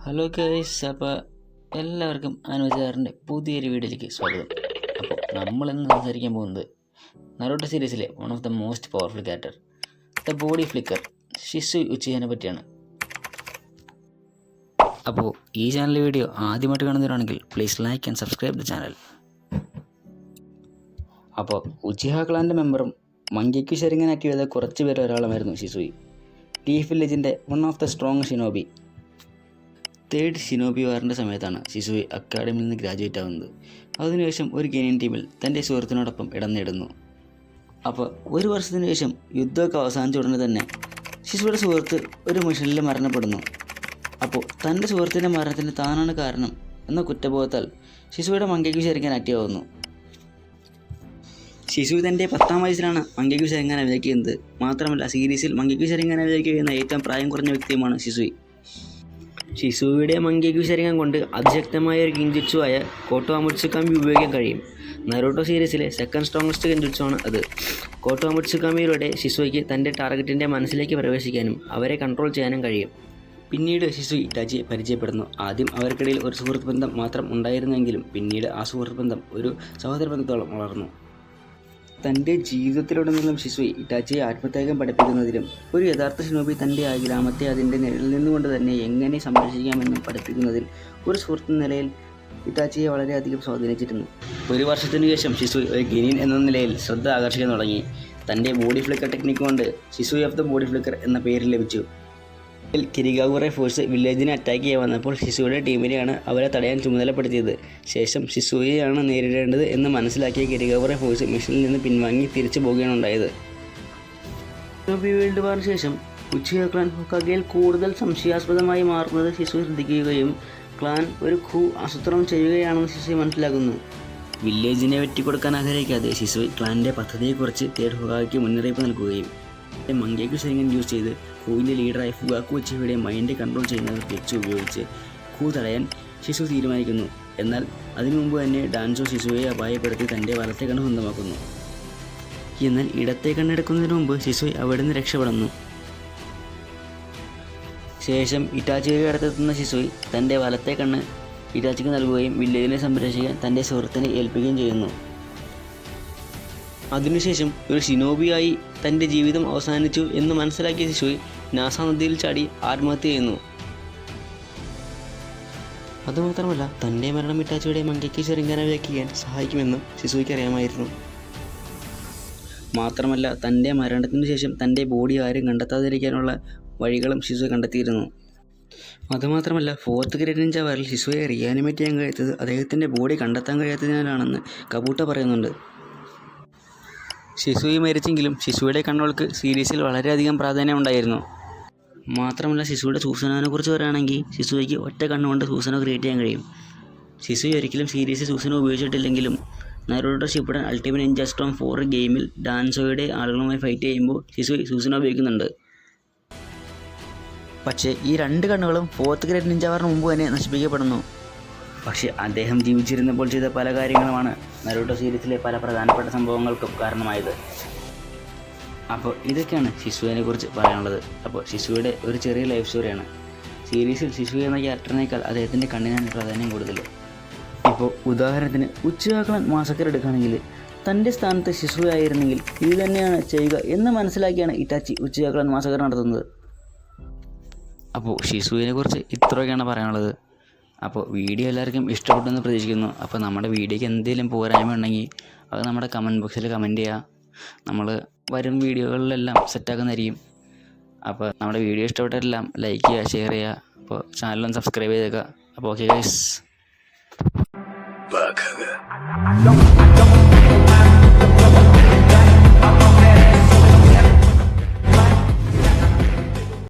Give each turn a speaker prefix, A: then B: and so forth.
A: Hello guys, അപ്പോൾ എല്ലാവർക്കും അനുവചാറിൻ്റെ പുതിയൊരു വീഡിയോയിലേക്ക് സ്വാഗതം. അപ്പോൾ നമ്മളിന്ന് സംസാരിക്കാൻ പോകുന്നത് നറൂട്ടോ സീരീസിലെ one of the most powerful character the body flicker Shisui ഉച്ചിഹനെ പറ്റിയാണ്. അപ്പോൾ ഈ ചാനലിലെ വീഡിയോ ആദ്യമായിട്ട് കാണുന്നവരാണെങ്കിൽ please like and subscribe the channel. അപ്പോൾ ഉച്ചിഹ ക്ലാൻ്റെ മെമ്പറും മങ്കയ്ക്കു ശരിങ്ങൻ ആക്റ്റീവ് ചെയ്ത കുറച്ച് പേര് ഒരാളുമായിരുന്നു ഷിസുയി. ലീഫ് വില്ലേജിൻ്റെ one of the strong shinobi. Third shinobi വാറിൻ്റെ സമയത്താണ് ഷിസുയി അക്കാഡമിയിൽ നിന്ന് ഗ്രാജുവേറ്റ് ആവുന്നത്. അതിനുശേഷം ഒരു ഗെയിനിങ് ടീമിൽ തൻ്റെ സുഹൃത്തിനോടൊപ്പം ഇടം നേടുന്നു. അപ്പോൾ ഒരു വർഷത്തിന് ശേഷം യുദ്ധമൊക്കെ അവസാനിച്ച ഉടനെ തന്നെ ഷിസുയുടെ സുഹൃത്ത് ഒരു മിഷനിൽ മരണപ്പെടുന്നു. അപ്പോൾ തൻ്റെ സുഹൃത്തിൻ്റെ മരണത്തിന് താനാണ് കാരണം എന്ന കുറ്റബോധത്താൽ ഷിസുയുടെ മങ്കയ്ക്കു ശരിങ്ങൻ ആക്റ്റീവ് ആവുന്നു. ഷിസുയി തൻ്റെ 10ാം വയസ്സിലാണ് മങ്കയ്ക്കു ശരിങ്ങൻ അഭിനയിക്കുന്നത്. മാത്രമല്ല സീരീസിൽ മങ്കയ്ക്കു ശരിങ്ങൻ അഭിനയിക്കുന്ന ഏറ്റവും പ്രായം കുറഞ്ഞ വ്യക്തിയുമാണ് ഷിസുയി. ഷിസുയിയുടെ മങ്കയ്ക്കു ശരിങ്ങൻ കൊണ്ട് അതിശക്തമായ ഒരു ഗിൻജുറ്റ്സുവായ കോട്ടോ അമുട്സുകാമി ഉപയോഗിക്കാൻ കഴിയും. നറൂട്ടോ സീരീസിലെ സെക്കൻഡ് സ്ട്രോങ്ങസ്റ്റ് ഗിൻജുറ്റ്സുവാണ് അത്. കോട്ടോ അമുട്സുകാമിയിലൂടെ ഷിസുയിക്ക് തൻ്റെ ടാർഗറ്റിൻ്റെ മനസ്സിലേക്ക് പ്രവേശിക്കാനും അവരെ കൺട്രോൾ ചെയ്യാനും കഴിയും. പിന്നീട് ഷിസുയി ഇറ്റാച്ചിയെ പരിചയപ്പെടുന്നു. ആദ്യം അവർക്കിടയിൽ ഒരു സുഹൃത്ത് ബന്ധം മാത്രം ഉണ്ടായിരുന്നെങ്കിലും പിന്നീട് ആ സുഹൃത്ത് ബന്ധം ഒരു സഹോദര ബന്ധത്തോളം വളർന്നു. തൻ്റെ ജീവിതത്തിലുടനീളം ഷിസുയി ഇറ്റാച്ചിയെ ആത്മത്യാഗം പഠിപ്പിക്കുന്നതിലും ഒരു യഥാർത്ഥ ഷിനോബി തൻ്റെ ആ ഗ്രാമത്തെ അതിൻ്റെ നിഴലിൽ നിന്നുകൊണ്ട് തന്നെ എങ്ങനെ സംരക്ഷിക്കാമെന്നും പഠിപ്പിക്കുന്നതിൽ ഒരു സുഹൃത്ത് നിലയിൽ ഇറ്റാച്ചിയെ വളരെയധികം സ്വാധീനിച്ചിരുന്നു. ഒരു വർഷത്തിനു ശേഷം ഷിസുയി ഒരു ഗെനിൻ എന്ന നിലയിൽ ശ്രദ്ധ ആകർഷിക്കാൻ തുടങ്ങി. തൻ്റെ ബോഡി ഫ്ലിക്കർ ടെക്നിക്ക് കൊണ്ട് ഷിസുയി ഓഫ് ദ ബോഡി ഫ്ലിക്കർ എന്ന പേര് ലഭിച്ചു. കിരിഗാകുറെ ഫോഴ്സ് വില്ലേജിനെ അറ്റാക്ക് ചെയ്യാൻ വന്നപ്പോൾ ഷിസുയുടെ ടീമിനെയാണ് അവരെ തടയാൻ ചുമതലപ്പെടുത്തിയത്. ശേഷം ഷിസുയിയാണ് നേരിടേണ്ടത് എന്ന് മനസ്സിലാക്കിയ കിരിഗാകുറെ ഫോഴ്സ് മിഷനിൽ നിന്ന് പിൻവാങ്ങി തിരിച്ചു പോവുകയാണ് ഉണ്ടായത്. ഷിനോബി വേൾഡ് വാറിന് ശേഷം ഉച്ചിഹ ക്ലാൻ ഹൊക്കാഗെയിൽ കൂടുതൽ സംശയാസ്പദമായി മാറുന്നത് ഷിസുയി ശ്രദ്ധിക്കുകയും ക്ലാൻ ഒരു ഖൂ ആസൂത്രണം ചെയ്യുകയാണെന്ന് ഷിസുയി മനസ്സിലാക്കുന്നു. വില്ലേജിനെ വെട്ടിക്കൊടുക്കാൻ ആഗ്രഹിക്കാതെ ഷിസുയി ക്ലാൻ്റെ പദ്ധതിയെക്കുറിച്ച് തേർഡ് ഹൊക്കാഗയ്ക്ക് മുന്നറിയിപ്പ് നൽകുകയും മങ്കയ്ക്കു ശരിങ്ങൻ യൂസ് ചെയ്ത് ഖൂവിൻ്റെ ലീഡറായ ഫുഗാക്കു ഉച്ചിഹയുടെ മൈൻഡ് കൺട്രോൾ ചെയ്യുന്നവർ തിരിച്ചു ഉപയോഗിച്ച് ഖൂ തടയാൻ ഷിസു തീരുമാനിക്കുന്നു. എന്നാൽ അതിനു മുമ്പ് തന്നെ ഡാൻസോ ഷിസുയെ അപായപ്പെടുത്തി തൻ്റെ വലത്തെ കണ്ണ് സ്വന്തമാക്കുന്നു. എന്നാൽ ഇടത്തെ കണ്ണെടുക്കുന്നതിന് മുമ്പ് ഷിസുയി അവിടെ നിന്ന് രക്ഷപ്പെടുന്നു. ശേഷം ഇറ്റാച്ചിയുടെ അടുത്തെത്തുന്ന ഷിസുയി തൻ്റെ വലത്തെ കണ്ണ് ഇറ്റാച്ചിക്ക് നൽകുകയും വില്ലേജിനെ സംരക്ഷിക്കാൻ തൻ്റെ സുഹൃത്തിനെ ഏൽപ്പിക്കുകയും ചെയ്യുന്നു. അതിനുശേഷം ഒരു ഷിനോബിയായി തൻ്റെ ജീവിതം അവസാനിച്ചു എന്ന് മനസ്സിലാക്കിയ ഷിസുയി നാസ നദിയിൽ ചാടി ആത്മഹത്യ ചെയ്യുന്നു. അതുമാത്രമല്ല തൻ്റെ മരണം ഇറ്റാച്ചിയുടെ മങ്കയ്ക്ക് ശരിങ്ങനെ വ്യാഖ്യാൻ സഹായിക്കുമെന്നും ഷിസുയിക്ക് അറിയാമായിരുന്നു. മാത്രമല്ല തൻ്റെ മരണത്തിന് ശേഷം തൻ്റെ ബോഡി ആരും കണ്ടെത്താതിരിക്കാനുള്ള വഴികളും ഷിസുയി കണ്ടെത്തിയിരുന്നു. അതുമാത്രമല്ല ഫോർത്ത് ഗ്രേഡ് നിഞ്ച വാറിൽ ഷിസുയെ റിയാനിമേറ്റ് ചെയ്യാൻ കഴിയാത്തത് അദ്ദേഹത്തിൻ്റെ ബോഡി കണ്ടെത്താൻ കഴിയാത്തതിനാലാണെന്ന് കബൂട്ടോ പറയുന്നുണ്ട്. ഷിസുയി മരിച്ചെങ്കിലും ഷിസുയുടെ കണ്ണുകൾക്ക് സീരീസിൽ വളരെയധികം പ്രാധാന്യം ഉണ്ടായിരുന്നു. മാത്രമല്ല ഷിസുയുടെ സൂസനോനെ കുറിച്ച് പറയുകയാണെങ്കിൽ ഷിസുയിക്ക് ഒറ്റ കണ്ണുകൊണ്ട് സൂസനോ ക്രിയേറ്റ് ചെയ്യാൻ കഴിയും. ഷിസുയി ഒരിക്കലും സീരീസിൽ സൂസനോ ഉപയോഗിച്ചിട്ടില്ലെങ്കിലും നറൂട്ടോ ഷിപ്പുഡൻ അൾട്ടിമേറ്റ് നിഞ്ച സ്റ്റോം 4 ഗെയിമിൽ ഡാൻസോയുടെ ആളുകളുമായി ഫൈറ്റ് ചെയ്യുമ്പോൾ ഷിസുയി സൂസനോ ഉപയോഗിക്കുന്നുണ്ട്. പക്ഷേ ഈ 2 കണ്ണുകളും ഫോർത്ത് ഗ്രേഡ് നിഞ്ച വാറിന് മുമ്പ് തന്നെ നശിപ്പിക്കപ്പെടുന്നു. പക്ഷേ അദ്ദേഹം ജീവിച്ചിരുന്നപ്പോൾ ചെയ്ത പല കാര്യങ്ങളുമാണ് നറൂട്ടോ സീരീസിലെ പല പ്രധാനപ്പെട്ട സംഭവങ്ങൾക്കും കാരണമായത്. അപ്പോൾ ഇതൊക്കെയാണ് ഷിസുവിനെ കുറിച്ച് പറയാനുള്ളത്. അപ്പോൾ ഷിസുയുടെ ഒരു ചെറിയ ലൈഫ് സ്റ്റോറിയാണ്. സീരീസിൽ ഷിസുയി എന്ന ക്യാരക്ടറിനേക്കാൾ അദ്ദേഹത്തിൻ്റെ കണ്ണിനാണ് പ്രാധാന്യം കൂടുതൽ. ഇപ്പോൾ ഉദാഹരണത്തിന് ഉച്ചിഹ ക്ലാൻ മാസക്കർ എടുക്കുകയാണെങ്കിൽ തൻ്റെ സ്ഥാനത്ത് ഷിസുയി ആയിരുന്നെങ്കിൽ ഇത് തന്നെയാണ് ചെയ്യുക എന്ന് മനസ്സിലാക്കിയാണ് ഇറ്റാച്ചി ഉച്ചിഹ ക്ലാൻ മാസക്കർ നടത്തുന്നത്. അപ്പോൾ ഷിസുവിനെ കുറിച്ച് ഇത്രയൊക്കെയാണ് പറയാനുള്ളത്. അപ്പോൾ വീഡിയോ എല്ലാവർക്കും ഇഷ്ടപ്പെട്ടെന്ന് പ്രതീക്ഷിക്കുന്നു. അപ്പോൾ നമ്മുടെ വീഡിയോയ്ക്ക് എന്തെങ്കിലും പോരായ്മ ഉണ്ടെങ്കിൽ അത് നമ്മുടെ കമൻറ്റ് ബോക്സിൽ കമൻറ്റ് ചെയ്യുക. നമ്മൾ വരും വീഡിയോകളിലെല്ലാം സെറ്റാക്കുന്നതായിരിക്കും. അപ്പോൾ നമ്മുടെ വീഡിയോ ഇഷ്ടപ്പെട്ടെല്ലാം ലൈക്ക് ചെയ്യുക, ഷെയർ ചെയ്യുക. അപ്പോൾ ചാനലൊന്ന് സബ്സ്ക്രൈബ് ചെയ്തേക്കുക. അപ്പോൾ ഓക്കെ ഗൈസ്.